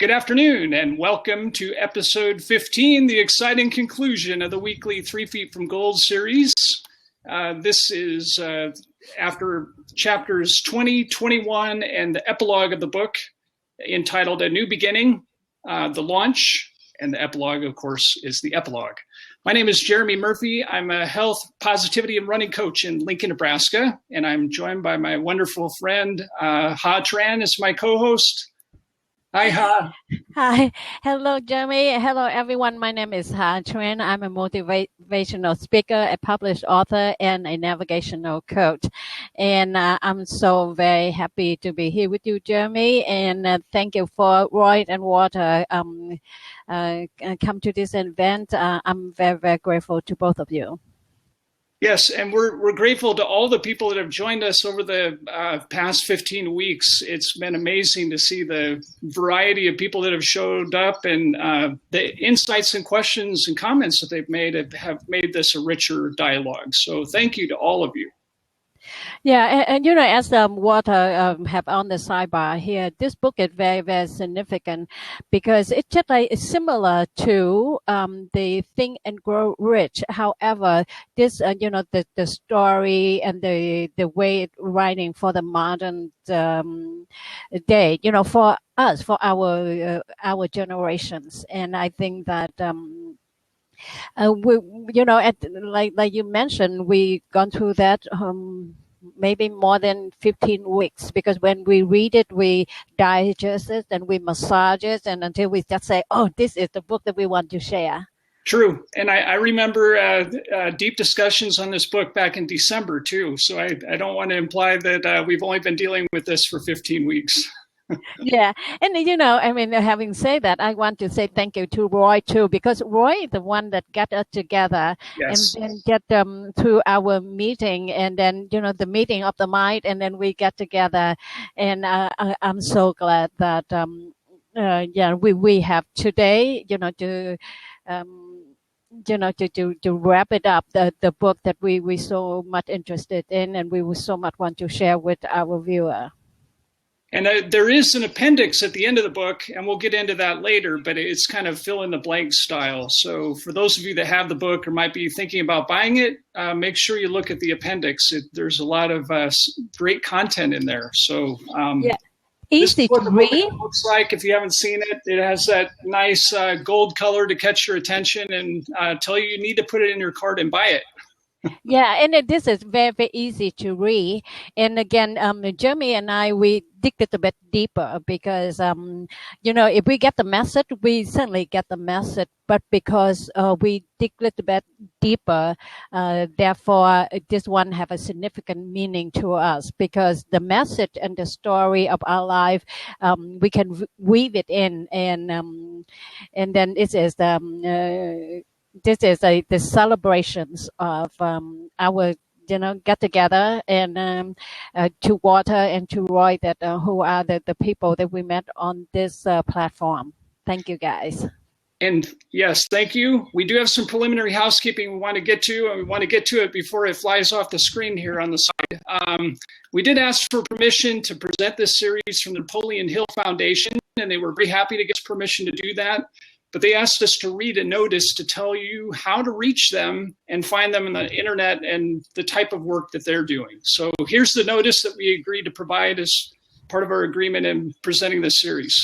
Good afternoon and welcome to episode 15, the exciting conclusion of the weekly 3 Feet from Gold series. This is after chapters 20, 21, and the epilogue of the book entitled A New Beginning, the launch, and the epilogue, of course, is the epilogue. My name is Jeremy Murphy. I'm a health, positivity, and running coach in Lincoln, Nebraska, and I'm joined by my wonderful friend, Ha Tran, is my co-host. Hi, Ha. Hi. Hello, Jeremy. Hello, everyone. My name is Ha Tran. I'm a motivational speaker, a published author, and a navigational coach. And I'm so very happy to be here with you, Jeremy. And thank you for Roy and Water come to this event. I'm very, very grateful to both of you. Yes, and we're grateful to all the people that have joined us over the past 15 weeks. It's been amazing to see the variety of people that have showed up and the insights and questions and comments that they've made have made this a richer dialogue. So thank you to all of you. Yeah, and you know, as Water have on the sidebar here, this book is very, very significant because it's just like it's similar to the Think and Grow Rich. However, this the story and the way it's writing for the modern day, for us, for our generations, and I think that. Like you mentioned, we gone through that maybe more than 15 weeks because when we read it, we digest it and we massage it, and until we just say, "Oh, this is the book that we want to share." True, and I remember deep discussions on this book back in December too. So I don't want to imply that we've only been dealing with this for 15 weeks. Yeah. And, having said that, I want to say thank you to Roy, too, because Roy is the one that got us together. Yes. And then get them to our meeting and then, the meeting of the mind. And then we get together. And I'm so glad that, we have today, to wrap it up, the book that we so much interested in and we so much want to share with our viewer. And there is an appendix at the end of the book, and we'll get into that later, but it's kind of fill-in-the-blank style. So for those of you that have the book or might be thinking about buying it, make sure you look at the appendix. There's a lot of great content in there. So easy to read. Looks like, if you haven't seen it, it has that nice gold color to catch your attention and tell you need to put it in your cart and buy it. Yeah, and this is very, very easy to read. And again, Jeremy and I, we dig a little bit deeper because, if we get the message, we certainly get the message. But because we dig a little bit deeper, therefore, this one have a significant meaning to us because the message and the story of our life, we can weave it in. And then it is this is the celebrations of our get together and to Water and to Roy that who are the people that we met on this platform. Thank you, guys. And yes, thank you. We do have some preliminary housekeeping we want to get to, and we want to get to it before it flies off the screen here on the side. We did ask for permission to present this series from the Napoleon Hill Foundation, and they were very happy to get us permission to do that. But they asked us to read a notice to tell you how to reach them and find them on the internet and the type of work that they're doing. So here's the notice that we agreed to provide as part of our agreement in presenting this series.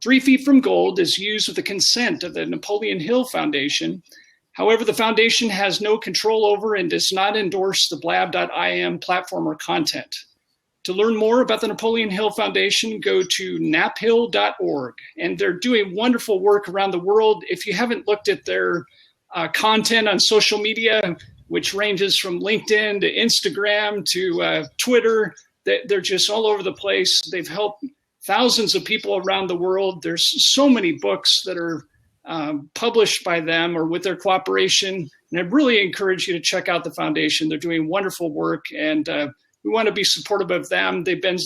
3 Feet from Gold is used with the consent of the Napoleon Hill Foundation. However, the foundation has no control over and does not endorse the Blab.im platform or content. To learn more about the Napoleon Hill Foundation, go to naphill.org. And they're doing wonderful work around the world. If you haven't looked at their content on social media, which ranges from LinkedIn to Instagram to Twitter, they're just all over the place. They've helped thousands of people around the world. There's so many books that are published by them or with their cooperation. And I really encourage you to check out the foundation. They're doing wonderful work, and we want to be supportive of them. They've been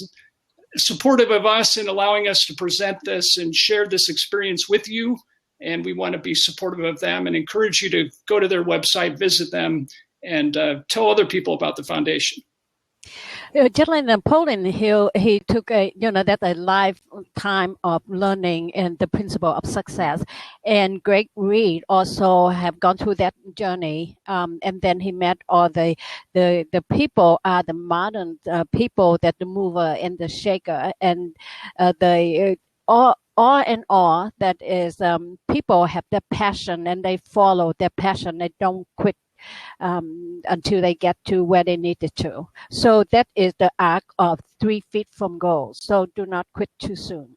supportive of us in allowing us to present this and share this experience with you. And we want to be supportive of them and encourage you to go to their website, visit them, and tell other people about the foundation. Just like Napoleon Hill, he took that's a lifetime of learning and the principle of success. And Greg Reed also have gone through that journey. And then he met all the people, the modern people, that the mover and the shaker, and all in all, that is, people have their passion and they follow their passion. They don't quit until they get to where they needed to. So that is the arc of 3 feet from goal. So do not quit too soon.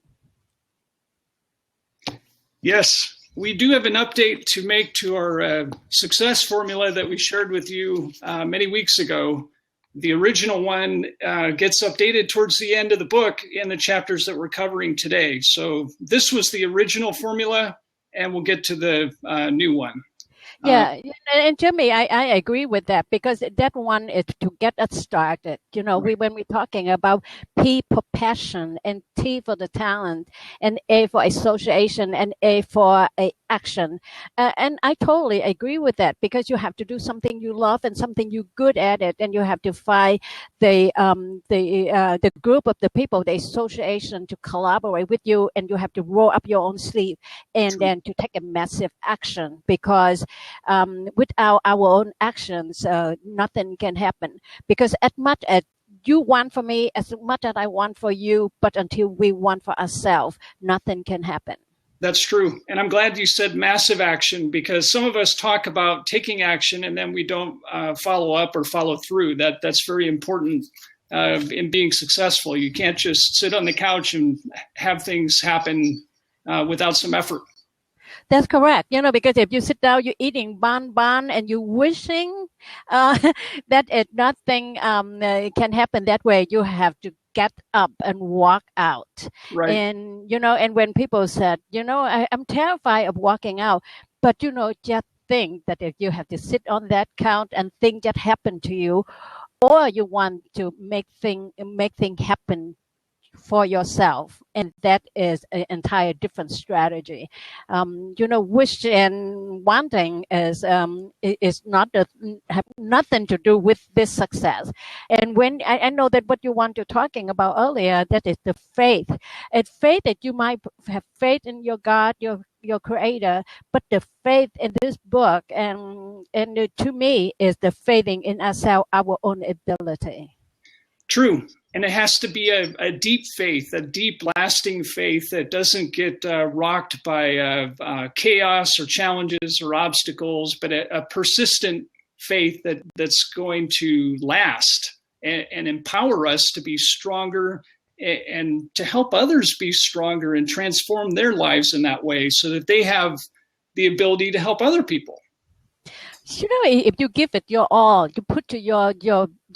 Yes, we do have an update to make to our success formula that we shared with you many weeks ago. The original one gets updated towards the end of the book in the chapters that we're covering today. So this was the original formula, and we'll get to the new one. Yeah, and Jimmy, I agree with that, because that one is to get us started. Right. When we're talking about P for passion, and T for the talent, and A for association, and A for action. And I totally agree with that, because you have to do something you love and something you're good at it, and you have to find the group of the people, the association, to collaborate with you, and you have to roll up your own sleeve and then to take a massive action, because without our own actions, nothing can happen. Because as much as you want for me, as much as I want for you, but until we want for ourselves, nothing can happen. That's true. And I'm glad you said massive action, because some of us talk about taking action and then we don't follow up or follow through. That's very important in being successful. You can't just sit on the couch and have things happen without some effort. That's correct. Because if you sit down, you're eating bon, and you're wishing that nothing can happen that way. You have to get up and walk out. Right. And, and when people said, I'm terrified of walking out, but, just think that if you have to sit on that couch and think that happened to you, or you want to make thing happen for yourself, and that is an entire different strategy. Wish and wanting is not have nothing to do with this success. And when I know that what you want to talking about earlier, that is the faith. And faith, that you might have faith in your God, your creator, but the faith in this book and to me is the faithing in ourselves, our own ability. True. And it has to be a deep faith, a deep, lasting faith that doesn't get rocked by chaos or challenges or obstacles, but a persistent faith that's going to last and empower us to be stronger and to help others be stronger and transform their lives in that way, so that they have the ability to help other people. If you give it your all, you put to your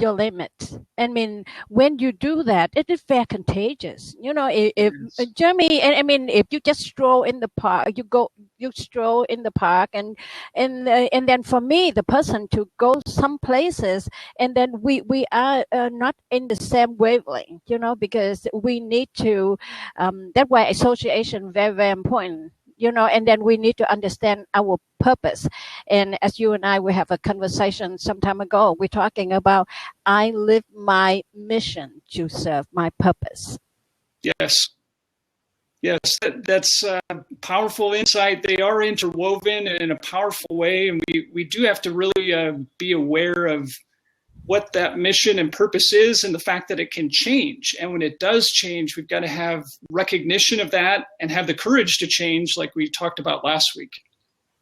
limit. I mean, when you do that, it is very contagious. If Jeremy, if you just stroll in the park, you stroll in the park, and then for me, the person to go some places, and then we are not in the same wavelength. Because we need to. That's why association very, very important. And then we need to understand our purpose. And as you and I, we have a conversation some time ago, we're talking about, I live my mission to serve my purpose. Yes. That's powerful insight. They are interwoven in a powerful way. And we do have to really be aware of what that mission and purpose is, and the fact that it can change. And when it does change, we've got to have recognition of that and have the courage to change, like we talked about last week.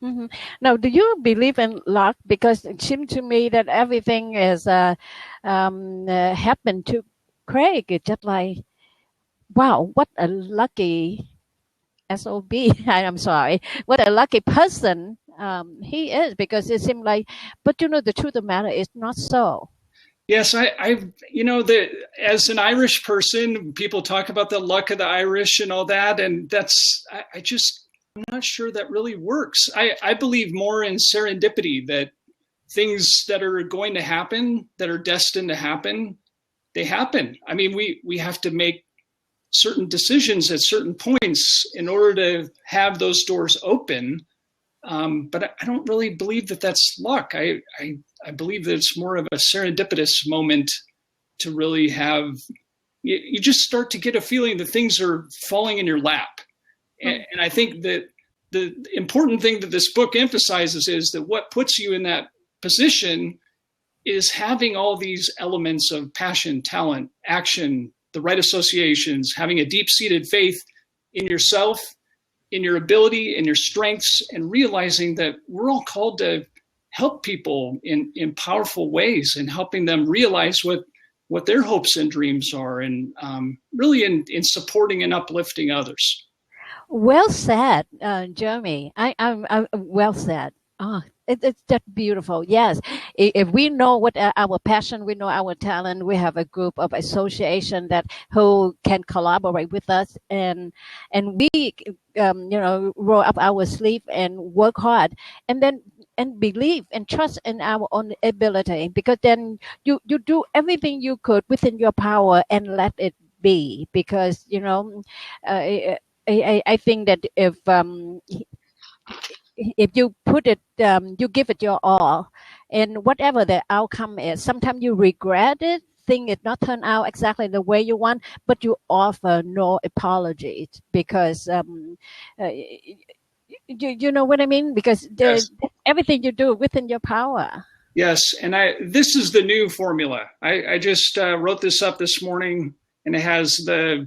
Mm-hmm. Now, do you believe in luck? Because it seemed to me that everything is happened to Craig. It's just like, wow, what a lucky SOB. I'm sorry. What a lucky person he is, because it seemed like, but the truth of the matter is not so. Yes, as an Irish person, people talk about the luck of the Irish and all that, and I'm not sure that really works. I believe more in serendipity, that things that are going to happen, that are destined to happen, they happen. I mean, we have to make certain decisions at certain points in order to have those doors open. But I don't really believe that that's luck. I believe that it's more of a serendipitous moment to really have, you just start to get a feeling that things are falling in your lap. And I think that the important thing that this book emphasizes is that what puts you in that position is having all these elements of passion, talent, action, the right associations, having a deep-seated faith in yourself, in your ability, in your strengths, and realizing that we're all called to help people in powerful ways and helping them realize what their hopes and dreams are, and really in supporting and uplifting others. Well said, Jeremy. I'm well said. Oh, it's just beautiful. Yes, if we know what our passion, we know our talent. We have a group of association who can collaborate with us, and we roll up our sleeve and work hard, and believe and trust in our own ability, because then you do everything you could within your power and let it be, because I think that if you put it, you give it your all, and whatever the outcome is, sometimes you regret it, think it not turn out exactly the way you want, but you offer no apologies, because you know what I mean? Because Yes. everything you do within your power. Yes, and this is the new formula. I just wrote this up this morning, and it has the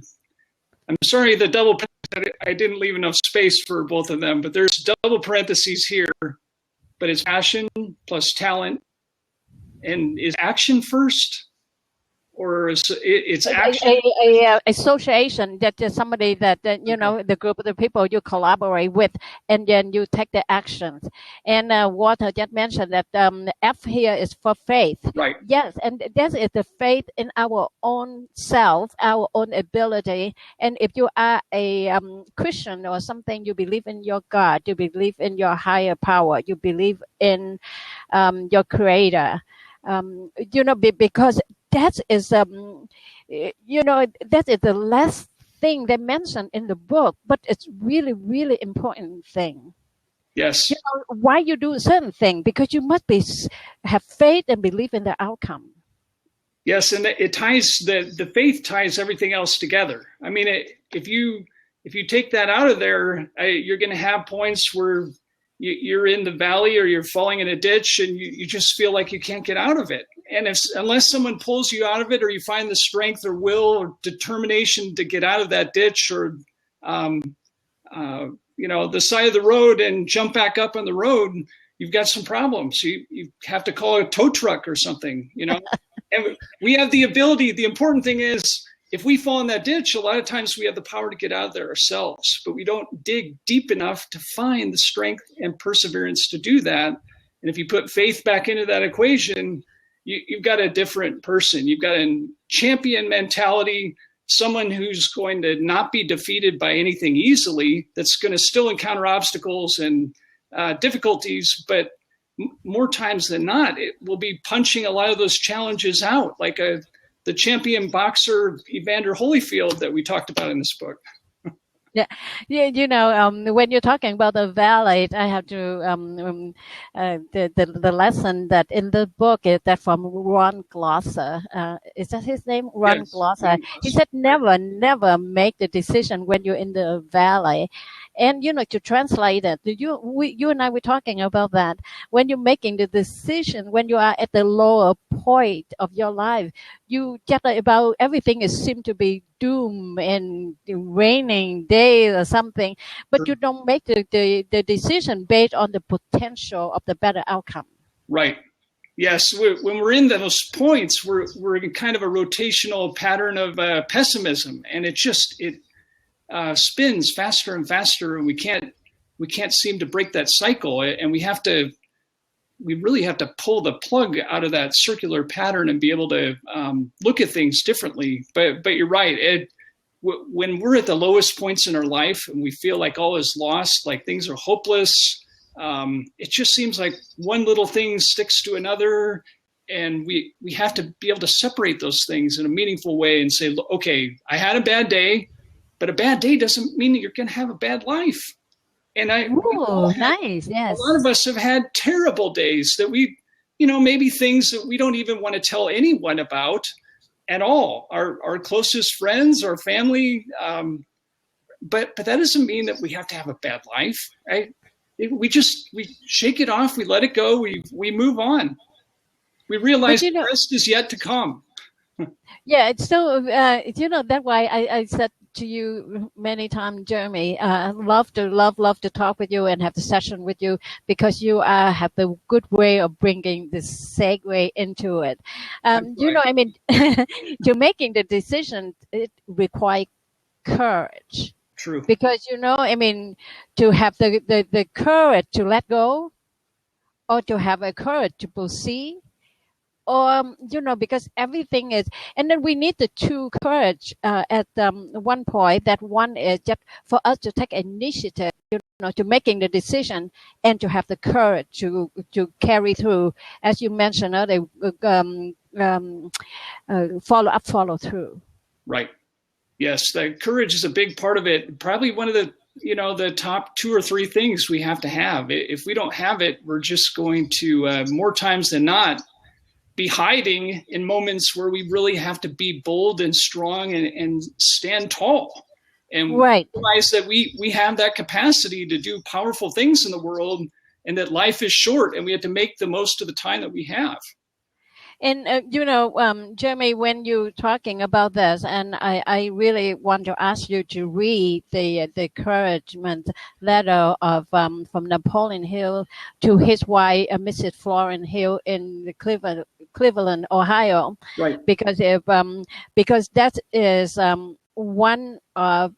double parentheses. I didn't leave enough space for both of them, but there's double parentheses here, but it's passion plus talent. And is action first? Or it's action? A association that is somebody that the group of the people you collaborate with, and then you take the actions. And Walter just mentioned that F here is for faith. Right. Yes, and that is the faith in our own self, our own ability. And if you are a Christian or something, you believe in your God, you believe in your higher power, you believe in your Creator. Because that is that is the last thing they mentioned in the book, but it's really, really important thing. Yes. Why you do a certain thing? Because you must have faith and believe in the outcome. Yes, and it ties the faith ties everything else together. I mean, if you take that out of there, you're going to have points where you're in the valley or you're falling in a ditch, and you just feel like you can't get out of it. And unless someone pulls you out of it, or you find the strength or will or determination to get out of that ditch, or the side of the road and jump back up on the road, you've got some problems. You have to call a tow truck or something. And we have the ability. The important thing is, if we fall in that ditch, a lot of times we have the power to get out of there ourselves, but we don't dig deep enough to find the strength and perseverance to do that. And if you put faith back into that equation, you've got a different person. You've got a champion mentality, someone who's going to not be defeated by anything easily, that's going to still encounter obstacles and difficulties, but more times than not, it will be punching a lot of those challenges out, like the champion boxer Evander Holyfield that we talked about in this book. Yeah, when you're talking about the valley, I have to the lesson that in the book is that from Ron Glosser. Is that his name? Ron Glosser. He said, never make the decision when you're in the valley. And to translate it, you and I were talking about that. When you're making the decision, when you are at the lower point of your life, you get about everything seems to be doom and raining day or something, but you don't make the decision based on the potential of the better outcome. Right. Yes. When we're in those points, we're in kind of a rotational pattern of pessimism, and it spins faster and faster, and we can't seem to break that cycle, and we really have to pull the plug out of that circular pattern and be able to look at things differently. But you're right, when we're at the lowest points in our life and we feel like all is lost, like things are hopeless, it just seems like one little thing sticks to another, and we have to be able to separate those things in a meaningful way and say, okay, I had a bad day, but a bad day doesn't mean that you're going to have a bad life. And nice. Yes. A lot of us have had terrible days that maybe things that we don't even want to tell anyone about. at all. Our closest friends, our family, but that doesn't mean that we have to have a bad life, right? We shake it off, we let it go, we move on. We realize the best is yet to come. Yeah, it's so, that's why I said to you many times, Jeremy, love to talk with you and have the session with you, because you have the good way of bringing this segue into it. To making the decision, it requires courage. True. Because, to have the courage to let go, or to have a courage to proceed, or, because everything is, and then we need the true courage at one point. That one is just for us to take initiative, to making the decision, and to have the courage to carry through, as you mentioned, follow through. Right. Yes, the courage is a big part of it. Probably one of the, the top 2 or 3 things we have to have. If we don't have it, we're just going to, more times than not, be hiding in moments where we really have to be bold and strong and stand tall. And realize that we have that capacity to do powerful things in the world, and that life is short, and we have to make the most of the time that we have. And, Jeremy, when you're talking about this, and I really want to ask you to read the encouragement letter of from Napoleon Hill to his wife, Mrs. Florence Hill, in Cleveland, Ohio. Right. Because that is one of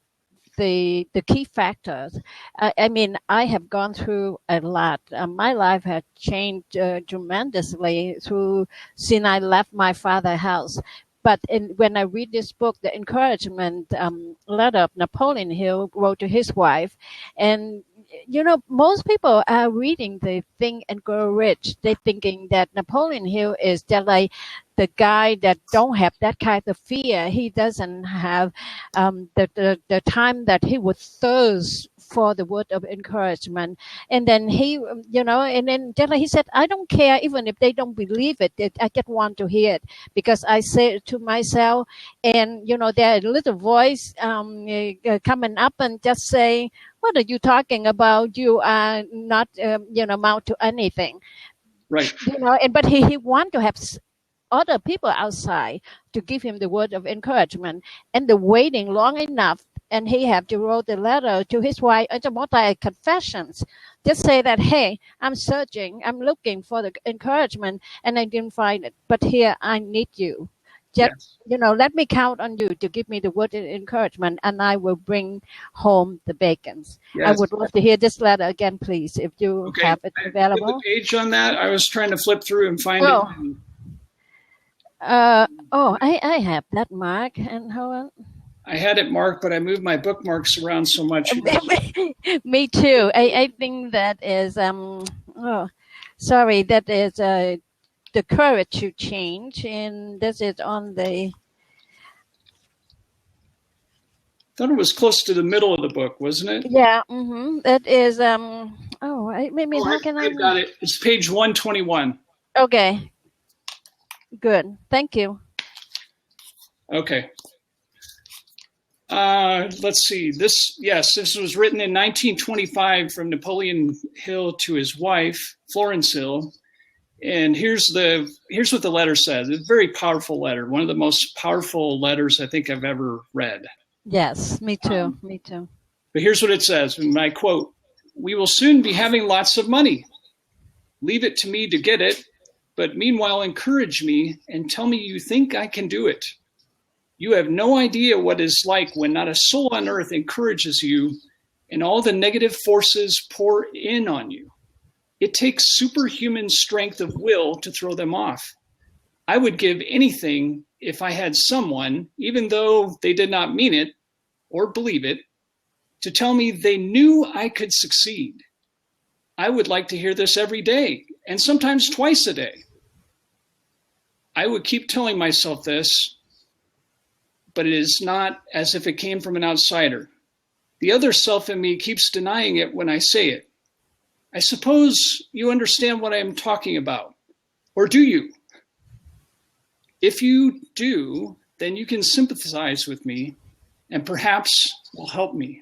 the key factors. I have gone through a lot. My life has changed tremendously since I left my father's house. But when I read this book, the encouragement letter of Napoleon Hill wrote to his wife, and most people are reading the Think and Grow Rich. They're thinking that Napoleon Hill is just like the guy that don't have that kind of fear. He doesn't have the time that he would thirst for the word of encouragement. And then he, and then just like he said, I don't care even if they don't believe it. I just want to hear it, because I say it to myself, and, there's a little voice coming up and just saying, what are you talking about? You are not, amount to anything. Right. But he want to have other people outside to give him the word of encouragement, and the waiting long enough, and he have to write the letter to his wife. It's about like confessions. Just say that, hey, I'm searching, I'm looking for the encouragement, and I didn't find it. But here, I need you. Just, let me count on you to give me the word of encouragement, and I will bring home the bacons. Yes. I would love to hear this letter again, please, if you have it available. The page on that, I was trying to flip through and find it. I have that mark, and hold on. I had it marked, but I moved my bookmarks around so much. Me too. I think that is that is the courage to change, and this is on the. I thought it was close to the middle of the book, wasn't it? Yeah. That is how can I? I've got it. It's page 121. Okay. Good. Thank you. Okay. Let's see. This was written in 1925 from Napoleon Hill to his wife, Florence Hill. And here's what the letter says. It's a very powerful letter. One of the most powerful letters I think I've ever read. Yes, me too. Me too. But here's what it says, and I quote, "We will soon be having lots of money. Leave it to me to get it, but meanwhile encourage me and tell me you think I can do it. You have no idea what it's like when not a soul on earth encourages you and all the negative forces pour in on you. It takes superhuman strength of will to throw them off. I would give anything if I had someone, even though they did not mean it or believe it, to tell me they knew I could succeed. I would like to hear this every day, and sometimes twice a day. I would keep telling myself this, but it is not as if it came from an outsider. The other self in me keeps denying it when I say it. I suppose you understand what I am talking about. Or do you? If you do, then you can sympathize with me and perhaps will help me.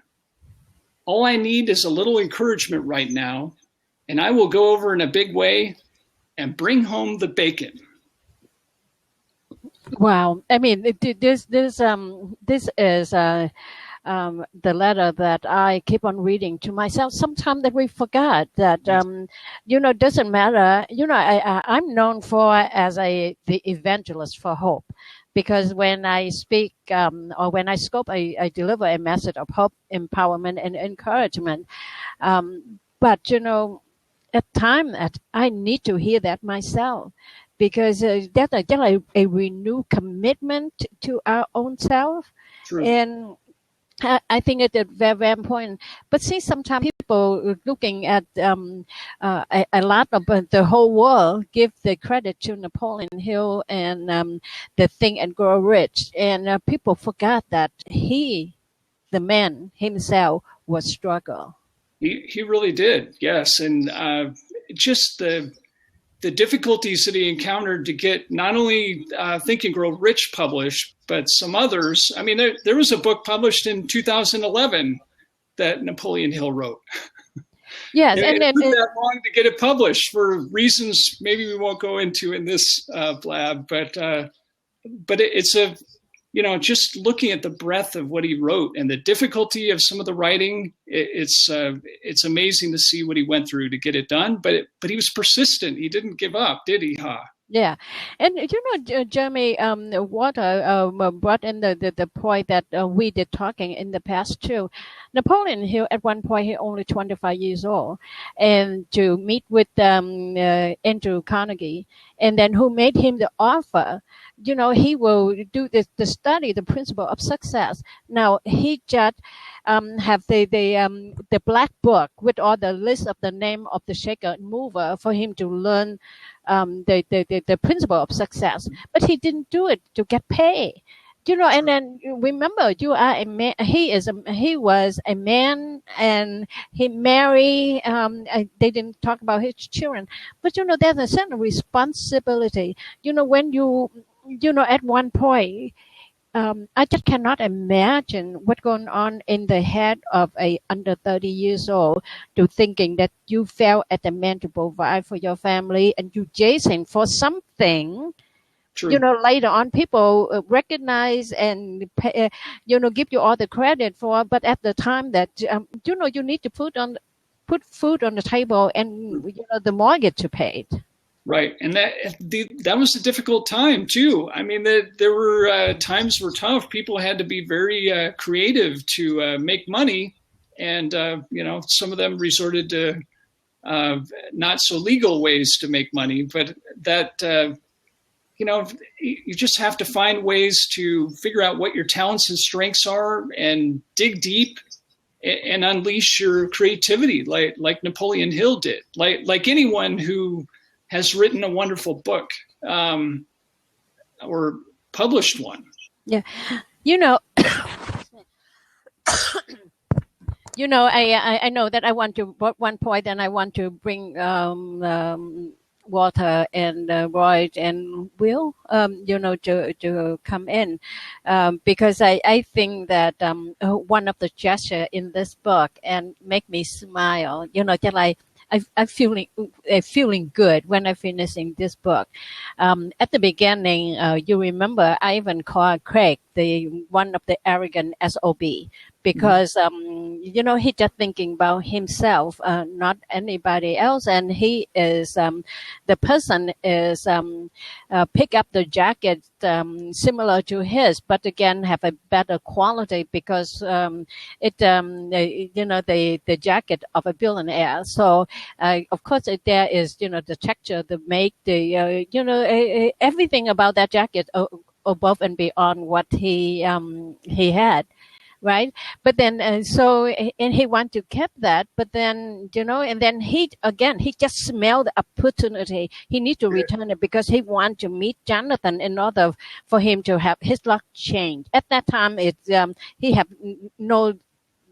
All I need is a little encouragement right now, and I will go over in a big way and bring home the bacon. Wow. I mean, this is the letter that I keep on reading to myself. Sometimes that we forgot that, doesn't matter. I'm known as the evangelist for hope, because when I speak or when I scope, I deliver a message of hope, empowerment, and encouragement. But at times I need to hear that myself, because that's a renewed commitment to our own self. True. And I think it's very, very important. But see, sometimes people looking at a lot of the whole world give the credit to Napoleon Hill and the Think and Grow Rich. And people forgot that the man himself, was struggle. He really did, yes. And just the difficulties that he encountered to get not only Think and Grow Rich published, but some others. I mean, there was a book published in 2011 that Napoleon Hill wrote. Yes, it took that long to get it published for reasons maybe we won't go into in this blab, but it's just looking at the breadth of what he wrote and the difficulty of some of the writing, it's amazing to see what he went through to get it done. But he was persistent. He didn't give up, did he, Ha? Yeah. And, Jeremy, Walter brought in the point that we did talking in the past too. Napoleon Hill, at one point, he only 25 years old, and to meet with Andrew Carnegie, and then who made him the offer. He will do the study, the principle of success. Now, he just have the black book with all the list of the name of the shaker and mover for him to learn the principle of success. But he didn't do it to get paid. And then remember, you are a man. He was a man, and he married. They didn't talk about his children, but there's a certain responsibility. When you at one point, I just cannot imagine what's going on in the head of a under 30 years old, to thinking that you fail as a man to provide for your family, and you chasing for something. True. Later on, people recognize and pay, give you all the credit for. But at the time that you need to put food on the table, and the mortgage to pay. Right, and that was a difficult time too. I mean, there were times were tough. People had to be very creative to make money, and some of them resorted to not so legal ways to make money. But that you just have to find ways to figure out what your talents and strengths are, and dig deep and unleash your creativity, like Napoleon Hill did, like anyone who has written a wonderful book or published one. Yeah. I know that I want to, at one point, and I want to bring Walter and Roy and Will, to come in, because I think that one of the gestures in this book and make me smile, just like I'm feeling good when I'm finishing this book. At the beginning, you remember I even called Craig one of the arrogant SOB, because he just thinking about himself, not anybody else, and he is the person is pick up the jacket similar to his, but again have a better quality, because the jacket of a billionaire. So of course there is the texture, the make, the everything about that jacket above and beyond what he had. Right. But then, and he want to keep that, but then, and then he just smelled the opportunity. He need to return it, because he want to meet Jonathan in order for him to have his luck change. At that time, he have no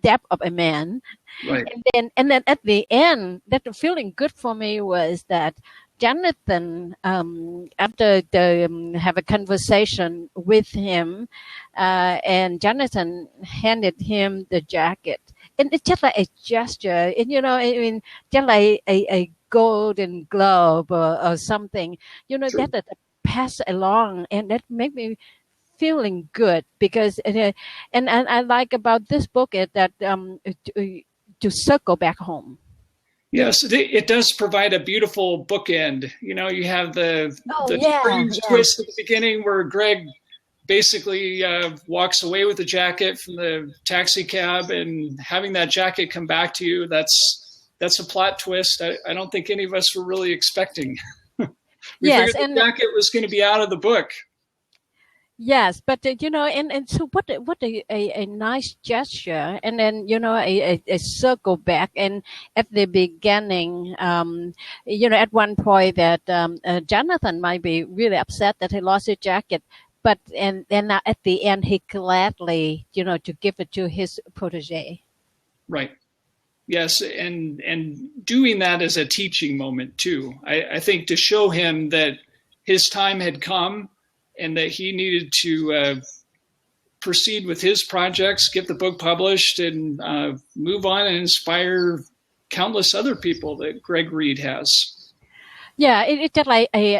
depth of a man. Right. And then at the end, that feeling good for me was that Jonathan, after the have a conversation with him, and Jonathan handed him the jacket, and it's just like a gesture, and I mean, just like a golden globe or something, that pass along, and that make me feeling good because and I like about this book is that to circle back home. Yes, it does provide a beautiful bookend. You have the strange twist at the beginning where Greg basically walks away with the jacket from the taxi cab, and having that jacket come back to you, that's a plot twist I don't think any of us were really expecting. We figured the jacket was going to be out of the book. Yes, but and so what a nice gesture, and then a circle back, and at the beginning, at one point that Jonathan might be really upset that he lost his jacket, but and then at the end he gladly to give it to his protege. Right. Yes, and doing that as a teaching moment too. I think to show him that his time had come, and that he needed to proceed with his projects, get the book published, and move on and inspire countless other people that Greg Reed has. Yeah, it's just like a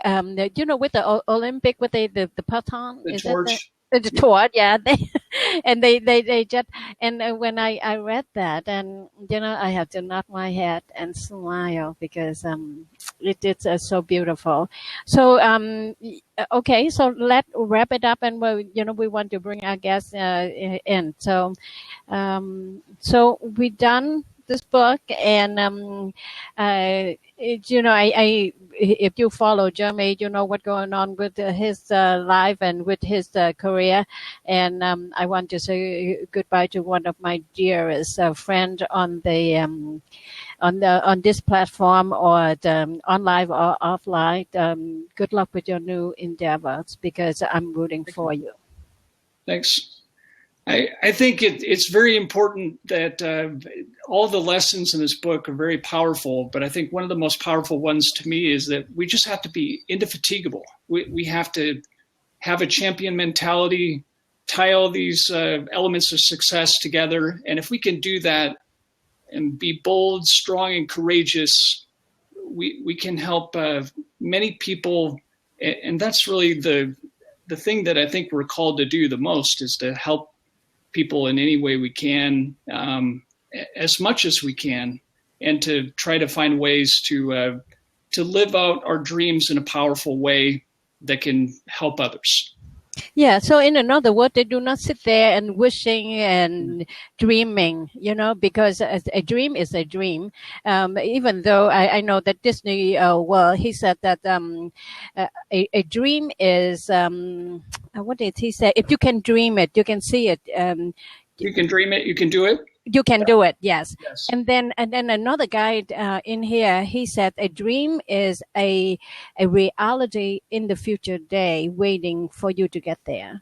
with the Olympic with the baton, the torch. The torch, yeah. They just, and when I read that, and I have to nod my head and smile because it's so beautiful. So okay, so let's wrap it up, and we want to bring our guests in. So so we done this book, and I if you follow Jeremy, you know what's going on with his life and with his career. And I want to say goodbye to one of my dearest friend on the on this platform, or online or offline. Good luck with your new endeavors, because I'm rooting for you. Thanks. I think it's very important that all the lessons in this book are very powerful, but I think one of the most powerful ones to me is that we just have to be indefatigable. We have to have a champion mentality, tie all these elements of success together. And if we can do that and be bold, strong, and courageous, we can help many people. And that's really the thing that I think we're called to do the most, is to help people in any way we can, as much as we can, and to try to find ways to live out our dreams in a powerful way that can help others. Yeah. So in another word, they do not sit there and wishing and dreaming, because a dream is a dream. Even though I know that Disney, he said that a dream is, what did he say? If you can dream it, you can see it. You can dream it, you can do it. You can do it, yes. And then another guy in here, he said a dream is a reality in the future day waiting for you to get there.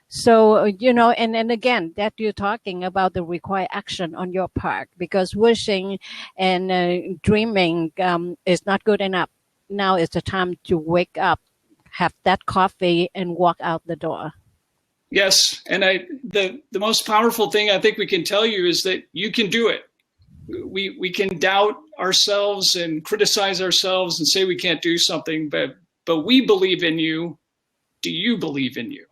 So, and again, that you're talking about the required action on your part, because wishing and dreaming is not good enough. Now is the time to wake up, have that coffee, and walk out the door. Yes, and the most powerful thing I think we can tell you is that you can do it. We can doubt ourselves and criticize ourselves and say we can't do something, but we believe in you. Do you believe in you?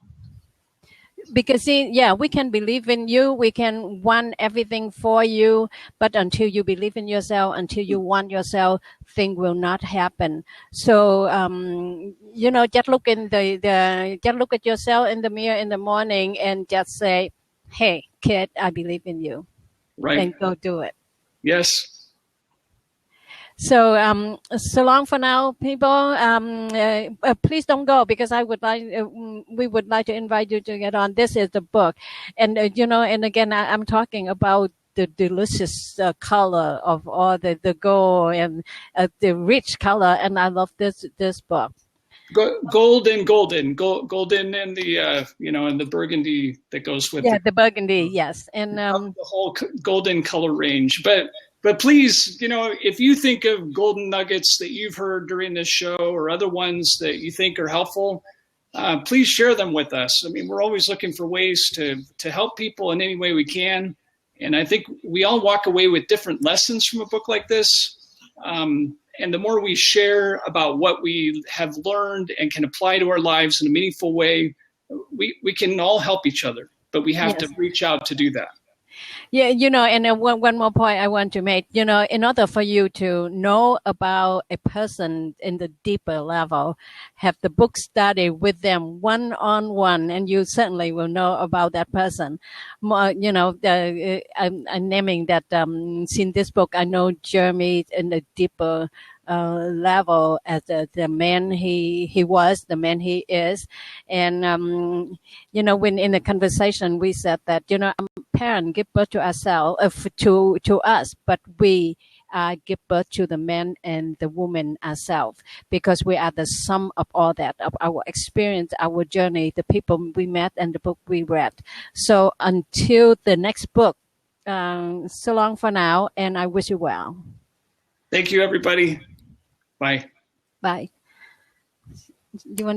Because we can believe in you, we can want everything for you, but until you believe in yourself, until you want yourself, things will not happen. So just look just look at yourself in the mirror in the morning and just say, "Hey, kid, I believe in you." Right. And go do it. Yes. So, so long for now, people. Please don't go, because we would like to invite you to get on. This is the book, and and again, I'm talking about the delicious color of all the gold and the rich color, and I love this book. Golden, and the and the burgundy that goes with the burgundy, yes, and the whole golden color range. But But please, if you think of golden nuggets that you've heard during this show or other ones that you think are helpful, please share them with us. I mean, we're always looking for ways to help people in any way we can. And I think we all walk away with different lessons from a book like this. And the more we share about what we have learned and can apply to our lives in a meaningful way, we can all help each other. But we have to reach out to do that. Yeah, and one more point I want to make, in order for you to know about a person in the deeper level, have the book study with them one-on-one, and you certainly will know about that person. I'm naming that, in this book, I know Jeremy in a deeper level as the man he was, the man he is. And, when in the conversation, we said that, parents give birth to ourselves, to us, but we give birth to the man and the woman ourselves, because we are the sum of all that, of our experience, our journey, the people we met, and the book we read. So until the next book, so long for now, and I wish you well. Thank you, everybody. Bye. Bye. Do you want to